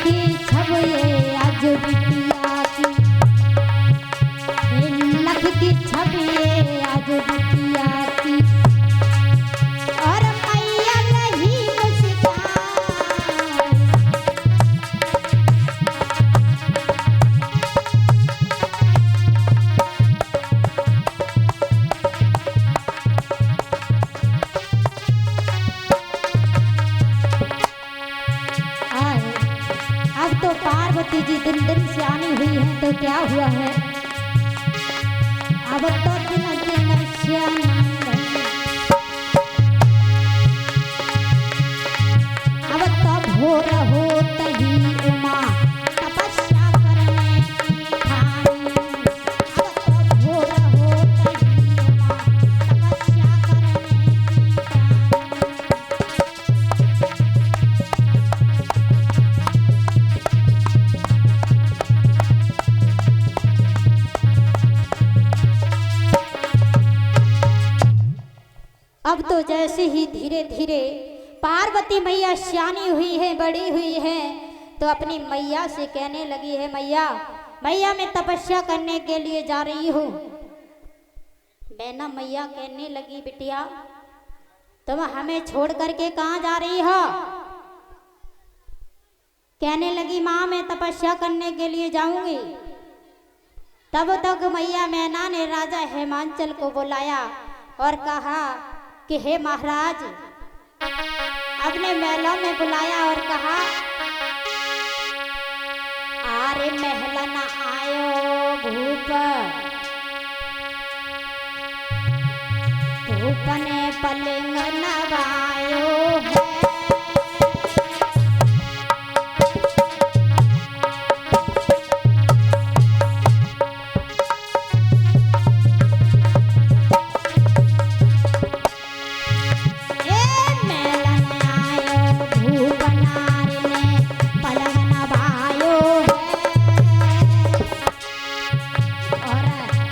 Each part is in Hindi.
की छब ये आज बिटिया की, लख की छब ये आज बिटिया की, और मैया नहीं मुस्कान। अब तो पार्वती जी दिन दिन सियानी हुई है तो क्या हुआ है, अब तो दिन दिन सियानी, अब तो भोर होते ही उमा तपस्या करने की ठानी, अब तो भोर होते ही उमा तपस्या करने की ठानी। अब तो जैसे ही धीरे धीरे पार्वती मैया सियानी हुई है, बड़ी हुई है, तो अपनी मैया से कहने लगी है, मैया मैया मैं तपस्या करने के लिए जा रही हूँ। मैना मैया कहने लगी, बिटिया तुम हमें छोड़ करके कहाँ जा रही हो? कहने लगी, माँ मैं तपस्या करने के लिए जाऊंगी। तब तक मैया मैना ने राजा हेमांचल को बुलाया और कहा कि हे महाराज, अपने महलों में बुलाया और कहा, आरे महल न आयो भूप, भूप ने पलंग नवायो है।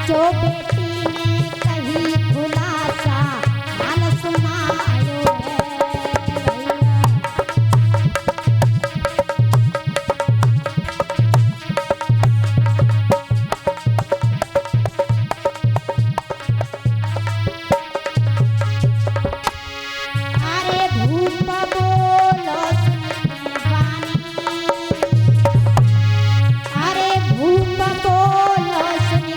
जो बेटी ने कही खुलासा हाल सुनायो है भैया। अरे भूप बोलो सुनने वाणी, अरे भूप बोलो सुनने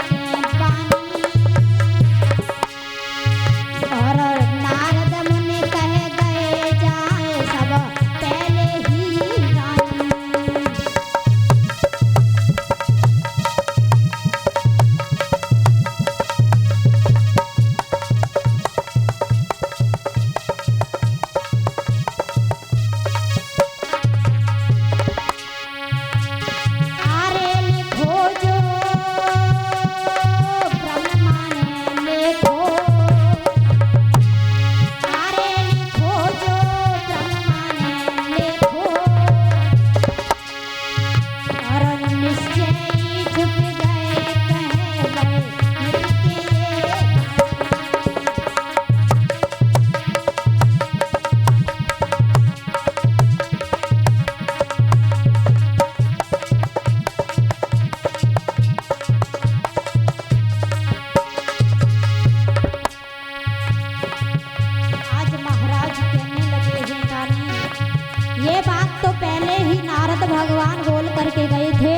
ये बात तो पहले ही नारद भगवान बोल करके गए थे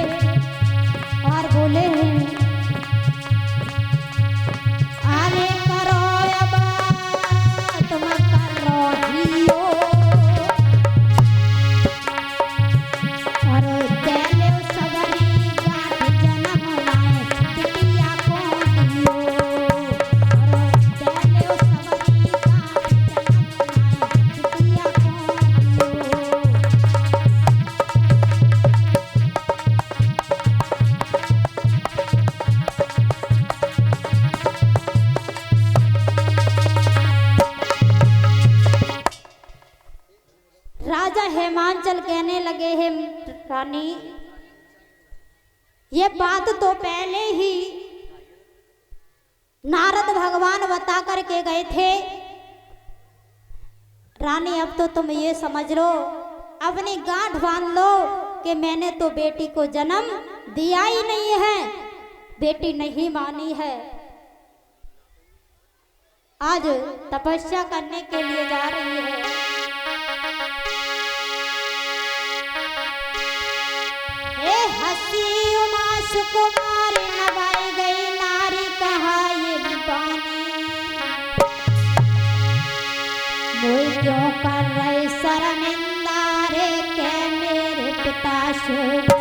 और बोले हैं, अरे करो अब तुम करो हियो, और पहले सबरी गाठ जन्म लाए बिटिया को दियो, और पहले सबरी गाठ जन्म लाए बिटिया को दियो। राजा हेमांचल कहने लगे, हे रानी ये बात तो पहले ही नारद भगवान बता करके गए थे। रानी अब तो तुम ये समझ लो, अपनी गांठ बांध लो कि मैंने तो बेटी को जन्म दिया ही नहीं है, बेटी नहीं मानी है। आज तपस्या करने के लिए जा रही है। हे हसी उमा सुकुमारी नवाई गई नारी कहा ये पानी, मोई क्यों कर रहे शर्मिंदा रे के मेरे पिता शुभ।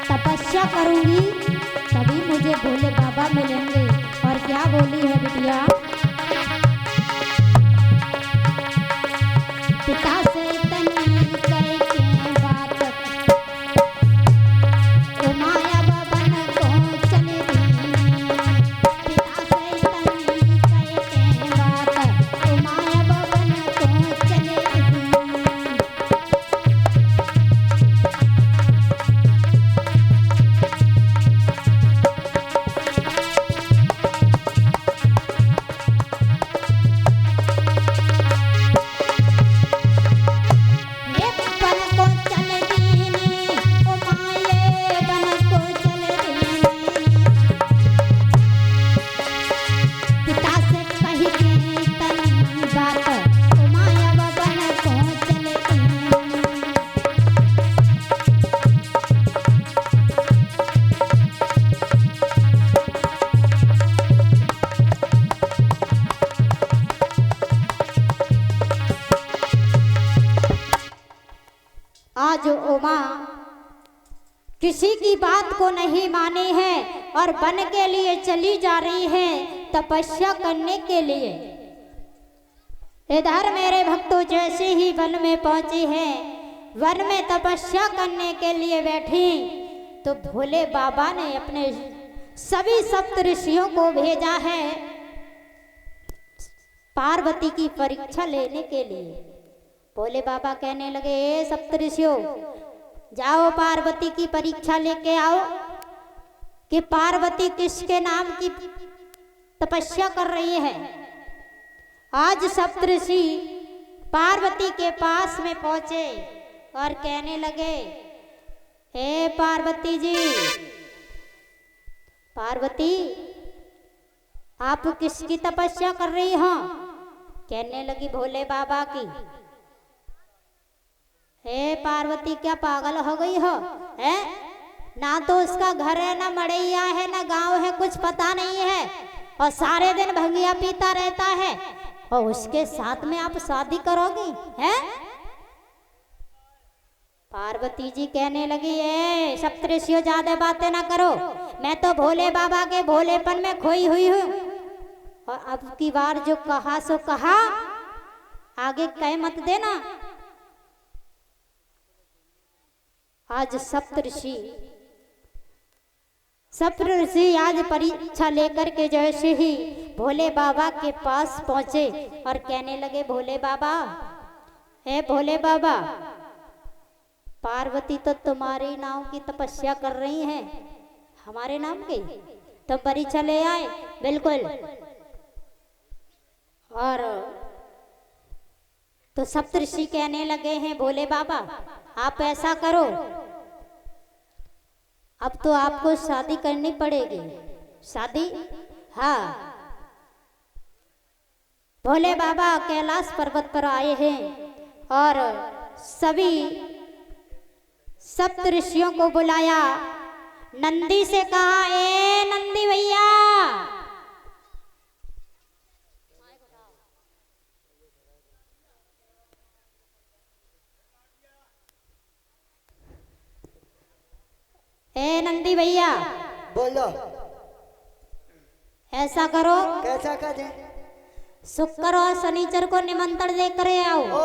तपस्या करूंगी तभी मुझे भोले बाबा मिलेंगे। और क्या बोली है बिटिया, पिता से तनी कह के बात माया बन को चले दी, पिता से तनी कह के बात माया बन को चले दी। आज उमा किसी की बात को नहीं मानी है और वन के लिए चली जा रही है तपस्या करने के लिए। इधर मेरे भक्तों जैसे ही वन में पहुंची है, वन में तपस्या करने के लिए बैठी, तो भोले बाबा ने अपने सभी सप्तऋषियों को भेजा है पार्वती की परीक्षा लेने के लिए। भोले बाबा कहने लगे, ए सप्तऋषियों, जाओ पार्वती की परीक्षा लेके आओ कि पार्वती किसके नाम की तपस्या कर रही है। आज सप्तऋषि पार्वती के पास में पहुंचे और कहने लगे, हे पार्वती जी, पार्वती आप किसकी तपस्या कर रही हो? कहने लगी भोले बाबा की। हे पार्वती क्या पागल हो गई हो? है ना तो उसका घर है, ना मड़ैया है, ना गांव है, कुछ पता नहीं है, और सारे दिन भंगिया पीता रहता है, और उसके साथ में आप शादी करोगी? हैं? पार्वती जी कहने लगी, ए सप्तऋषियों, ज्यादा बातें ना करो, मैं तो भोले बाबा के भोलेपन में खोई हुई हूँ, और अब की बार जो कहा सो कहा, आगे कह मत देना। आज सप्तऋषि आज परीक्षा लेकर के जैसे ही भोले बाबा के पास पहुंचे और कहने लगे, भोले बाबा, हे भोले बाबा, पार्वती तो तुम्हारे नाम की तपस्या कर रही हैं, हमारे नाम की तो परीक्षा ले आए। बिल्कुल। और तो सप्तऋषि कहने लगे हैं, भोले बाबा आप ऐसा करो, अब तो आपको शादी करनी पड़ेगी। शादी? हाँ। भोले बाबा कैलाश पर्वत पर आए हैं और सभी सप्त ऋषियों को बुलाया। नंदी से कहा, ए नंदी भैया, ए नंदी भैया, बोलो। ऐसा करो, कैसा करें? शुक्र और शनिचर को निमंत्रण देकर आओ।